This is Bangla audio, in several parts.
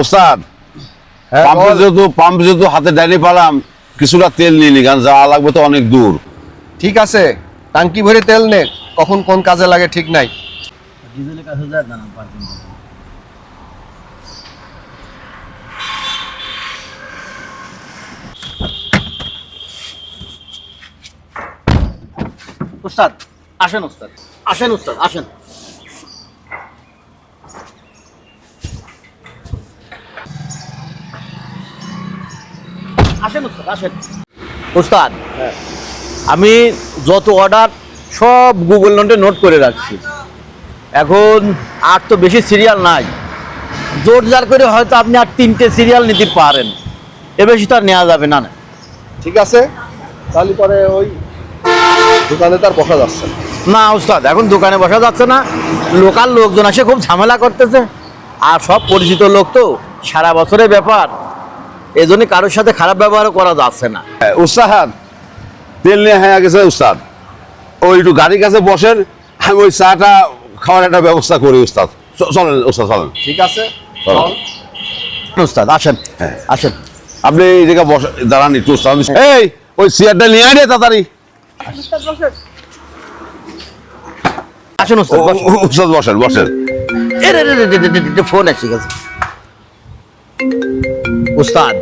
ওস্তাদ হ্যাঁ, পাম্পে যেহেতু হাতে ডাইনি পালাম, কিছুটা তেল নিয়ে নি, কারণ যাওয়া লাগবে তো অনেক দূর। ঠিক আছে, টাঙ্কি ভরে তেল নে, কখন কোন কাজে লাগে ঠিক নাই। ডিজেলের কাছে যায় না পার্কিং। উস্তাদ আসেন, উস্তাদ আসেন, উস্তাদ আসেন। আসেন উস্তাদ আসেন। উস্তাদ আমি যত অর্ডার সব গুগল নোট করে রাখছি। এখন আর তো বেশি সিরিয়াল নাই, জোর জার করে হয়তো আপনি আর 3টে সিরিয়াল নিতে পারেন, এ বেশি তো আর নেওয়া যাবে না। ঠিক আছে, তাহলে পরে ওই দোকানে তার বসা যাচ্ছে না। না উস্তাদ, এখন দোকানে বসা যাচ্ছে না, লোকাল লোকজন আসে খুব ঝামেলা করতেছে, আর সব পরিচিত লোক তো, সারা বছরের ব্যাপার, এই জন্য কারোর সাথে খারাপ ব্যবহারও করা যাচ্ছে না। উস্তাদ তেল নিয়ে হয়ে গেছে উস্তাদ, ওই একটু গাড়ির কাছে বসেন, আমি ওই চাটা খাওয়ার একটা ব্যবস্থা করি উস্তাদ। চলেন উস্তাদ, চলেন। ঠিক আছে, চলো। উস্তাদ আসেন, হ্যাঁ। আসেন। আপনি এই জায়গায় বসে দাঁড়ান একটু উস্তাদ। এই ওই চেয়ারটা নিয়ে আয় রে তাড়াতাড়ি। আসেন উস্তাদ, বসেন। উস্তাদ বসেন বসেন। ফোন এসে গেছে। উস্তাদ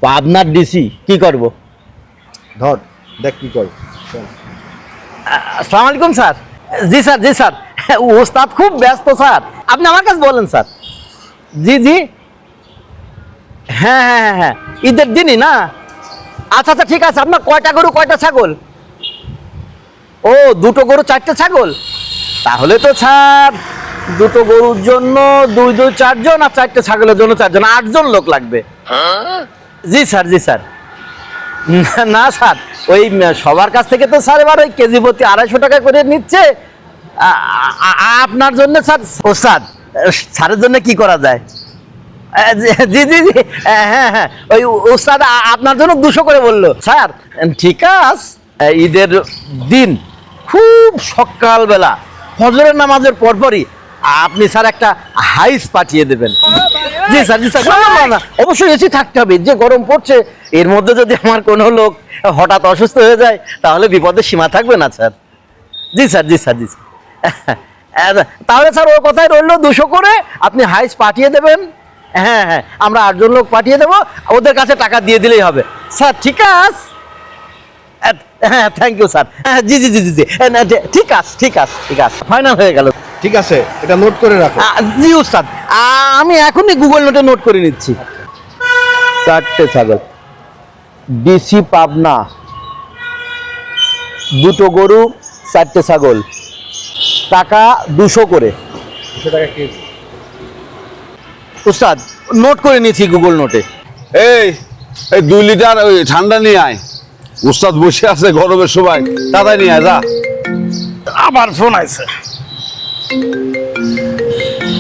পাবনার ডিসি কি করব? ধর দেখ কি কর। আসসালামু আলাইকুম স্যার। জি স্যার, জি স্যার, ওস্তাদ খুব ব্যস্ত স্যার, আপনি আমার কাছে বলেন স্যার। জি জি, হ্যাঁ হ্যাঁ হ্যাঁ হ্যাঁ, ঈদের দিনই না? আচ্ছা আচ্ছা ঠিক আছে। আপনার কয়টা গরু কয়টা ছাগল? ও 2টো গরু 4টে ছাগল, তাহলে তো স্যার 2টো গরুর জন্য 2 4 জন, আর 4টে ছাগলের জন্য 4 জন, 8 জন লোক লাগবে। জি স্যার, জি স্যার। না স্যার, ওই সবার কাছ থেকে তো স্যার এবার ওই কেজি প্রতি 250 টাকা করে নিচ্ছে। আপনার জন্য স্যার, ওস্তাদ স্যারের জন্য কি করা যায়? জি জি জি, হ্যাঁ হ্যাঁ, ওই ওস্তাদ আপনার জন্য 200 করে বললো স্যার। ঠিক আছে, ঈদের দিন খুব সকালবেলা ফজরের নামাজের পরপরই আপনি স্যার একটা হাইস পাঠিয়ে দেবেন। জি স্যার, জি স্যার। না না না, অবশ্যই এসি থাকতে হবে, যে গরম পড়ছে, এর মধ্যে যদি আমার কোনো লোক হঠাৎ অসুস্থ হয়ে যায় তাহলে বিপদের সীমা থাকবে না স্যার। জি স্যার, জি স্যার, জি স্যার। তাহলে স্যার ওর কথাই রইল, 200 করে আপনি হাইস পাঠিয়ে দেবেন। হ্যাঁ হ্যাঁ, আমরা 8 জন লোক পাঠিয়ে দেবো, ওদের কাছে টাকা দিয়ে দিলেই হবে স্যার। ঠিক আছে, হ্যাঁ থ্যাংক ইউ স্যার। জি জি জি জি জি, ঠিক আছে ঠিক আছে ঠিক আছে, ফাইনাল হয়ে গেল। ঠিক আছে, এটা নোট করে রাখো। জি উস্তাদ, আমি এখনই গুগল নোটে নোট করে নিচ্ছি। 4টে ছাগল, ডিসি পাবনা, 2টো গরু 4টে ছাগল, টাকা 200 করে। 200 টাকা কেজি। উস্তাদ নোট করে নিয়েছি গুগল নোটে। এই 2 লিটার ওই ঠান্ডা নিয়ে আয়, উস্তাদ বসে আছে গরমের সময়, তাড়াতাড়ি নিয়ে আয় যা। আবার ফোন আছে।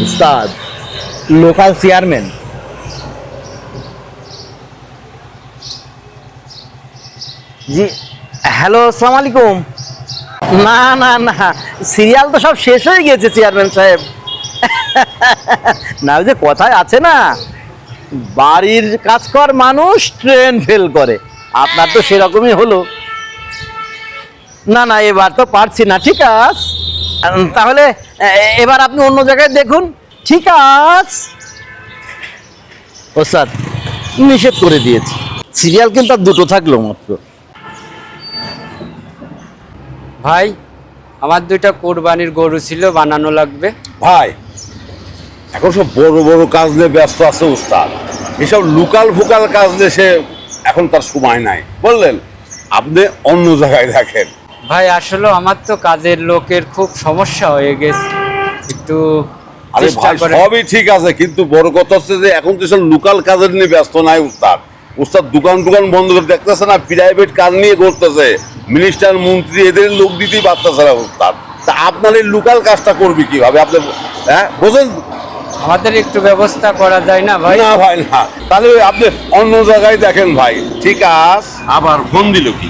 উস্তাদ লোকাল চেয়ারম্যান। জি হ্যালো, আসসালামু আলাইকুম। না না না, সিরিয়াল তো সব শেষ হয়ে গেছে চেয়ারম্যান সাহেব। না, ওই যে কথায় আছে না, বাড়ির কাজ কর মানুষ ট্রেন ফেল করে, আপনার তো সেরকমই হলো। না না, এবার তো পারছি না। ঠিক আছে, তাহলে এবার আপনি অন্য জায়গায় দেখুন। ঠিক আছে ওস্তাদ, নিষেধ করে দিয়েছি, সিরিয়াল কিন্তু আর 2টো থাকলো মাত্র। ভাই আমার 2টা কোরবানির গরু ছিল, বানানো লাগবে। ভাই এখন সব বড় বড় কাজ নিয়ে ব্যস্ত আছে উস্তাদ, এসব লোকাল ফোকাল কাজ নিয়ে সে এখন তার সময় নাই, বললেন আপনি অন্য জায়গায় দেখেন। ভাই আসলে আমার তো কাজের লোকের খুব সমস্যা হয়ে গেছে, একটু আরে চেষ্টা ভাই করে। সবই ঠিক আছে, কিন্তু বড় কথা হচ্ছে যে এখন তো সব লোকাল কাজের নিয়ে ব্যস্ত নাই উস্তাদ। উস্তাদ দোকান বন্ধ করে দেখতেছে না, প্রাইভেট কাজ নিয়ে করতেছে, মিনিস্টার মন্ত্রী এদের লোক দিতেই পারতেছে না উস্তাদ। তা আপনার এই লোকাল কাজটা করবি কিভাবে আপনি? হ্যাঁ বোঝেন, আমাদের একটু ব্যবস্থা করা যায় না ভাই? না ভাই না, তাহলে আপনি অন্য জায়গায় দেখেন ভাই। ঠিক আছে, আবার ফোন দিল কি?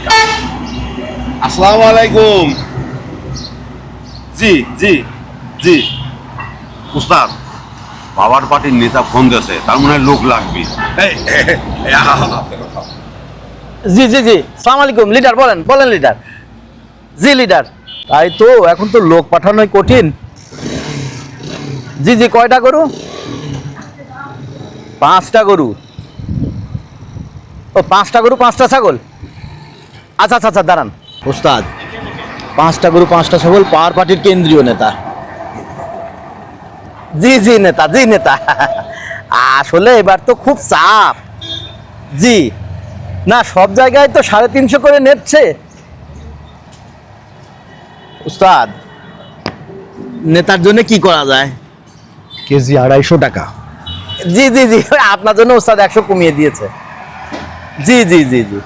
আসসালামু আলাইকুম। জি জি জি উস্তাদ, পাওয়ার পার্টির নেতা ফোন দিয়েছে, তার মনে হয় লোক লাগবে। জি জি জি, সালাম আলাইকুম লিডার, বলেন বলেন লিডার। জি লিডার, তাই তো এখন তো লোক পাঠানোই কঠিন। জি জি, কয়টা গরু? 5টা গরু। ও 5টা গরু 5টা ছাগল। আচ্ছা আচ্ছা আচ্ছা, দাঁড়ান ওস্তাদ, 5টা গরু 5টা ছাগল পাওয়ার পার্টির কেন্দ্রীয় নেতা। জি জি নেতা, জি নেতা। আসলে এবার তো খুব চাপ। জি না, সব জায়গায় তো 350 করে নিচ্ছে উস্তাদ। নেতার জন্য কি করা যায়? কেজি 250 টাকা। জি জি জি, আপনার জন্য উস্তাদ 100 কমিয়ে দিয়েছে। জি জি জি জি,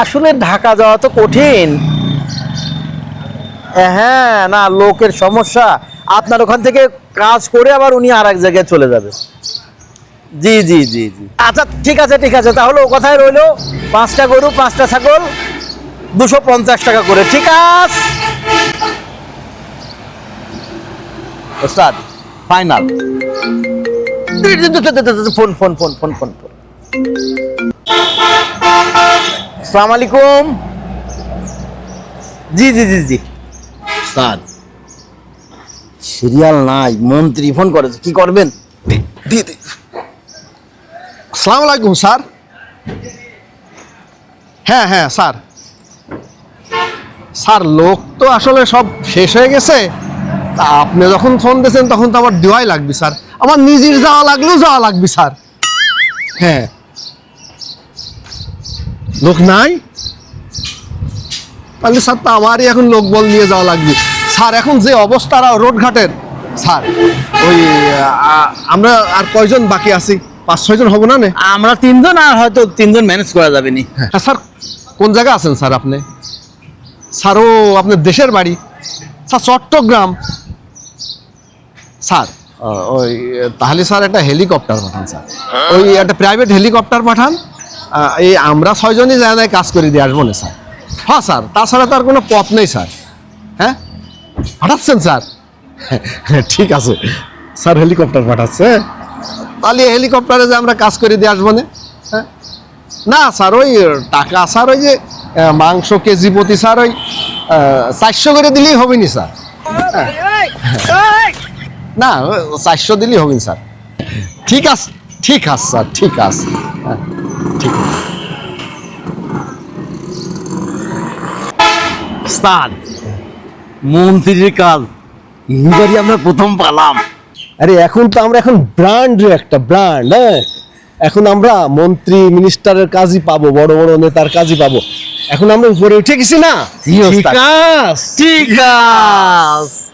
আসলে ঢাকা যাওয়া তো কঠিন। হ্যাঁ না, লোকের সমস্যা। আপনার ওখান থেকে কাজ করে আবার উনি আর এক জায়গায় চলে যাবে। জি জি জি জি, আচ্ছা ঠিক আছে ঠিক আছে, তাহলে ও কথাই রইলো। 5টা গরু 5টা ছাগল 250 টাকা করে, ঠিক আছে ওস্তাদ, final. Phone phone phone phone phone phone. আসসালামু আলাইকুম। জি জি জি জি ওস্তাদ, সিরিয়াল নাই, মন্ত্রী ফোন করেছে, কি করবেন? দি দি। আসসালামু আলাইকুম স্যার। হ্যাঁ হ্যাঁ স্যার, স্যার লোক তো আসলে সব শেষ হয়ে গেছে। তা আপনি যখন ফোন দিয়েছেন তখন তো আমার দেওয়াই লাগবে স্যার, আমার নিজের যাওয়া লাগলেও যাওয়া লাগবে স্যার। হ্যাঁ, লোক নাই তাহলে স্যার তো আমারই এখন লোক বল নিয়ে যাওয়া লাগবে স্যার। এখন যে অবস্থা রোডঘাটের স্যার, ওই আমরা আর কয়জন বাকি আছি? 5-6 জন হবো না নে? আমরা 3 জন, আর হয়তো 3 জন ম্যানেজ করা যাবে নি। হ্যাঁ স্যার, কোন জায়গায় আছেন স্যার আপনি? স্যার ও আপনার দেশের বাড়ি স্যার চট্টগ্রাম। স্যার ওই তাহলে স্যার একটা হেলিকপ্টার পাঠান স্যার, ওই একটা প্রাইভেট হেলিকপ্টার পাঠান। এই আমরা 6 জনই জায়গায় কাজ করে দিয়ে আসবো না স্যার। হ্যাঁ স্যার, তাছাড়া তো আর কোনো পথ নেই স্যার। হ্যাঁ পাঠাচ্ছেন স্যার? হ্যাঁ ঠিক আছে স্যার, হেলিকপ্টার পাঠাচ্ছে, তাহলে হেলিকপ্টারে যে আমরা কাজ করে দিয়ে আসবো না। হ্যাঁ না স্যার, ওই টাকা স্যার ওই যে মাংস কেজি প্রতি স্যার ওই 400 করে দিলেই হবে নি স্যার। না 400 দিলেই হবে স্যার। ঠিক আছে ঠিক আছে স্যার, ঠিক আছে। হ্যাঁ ঠিক আছে। উস্তাদ, মন্ত্রীর কাজ এবারই আমরা প্রথম পেলাম। আরে এখন তো আমরা এখন ব্র্যান্ড, একটা ব্র্যান্ড। হ্যাঁ, এখন আমরা মন্ত্রী মিনিস্টারের কাজই পাবো, বড় বড় নেতার কাজই পাবো। এখন আমরা উপরে উঠে গেছি না? জি, ওস্তাদ। ঠিক আছে ঠিক আছে।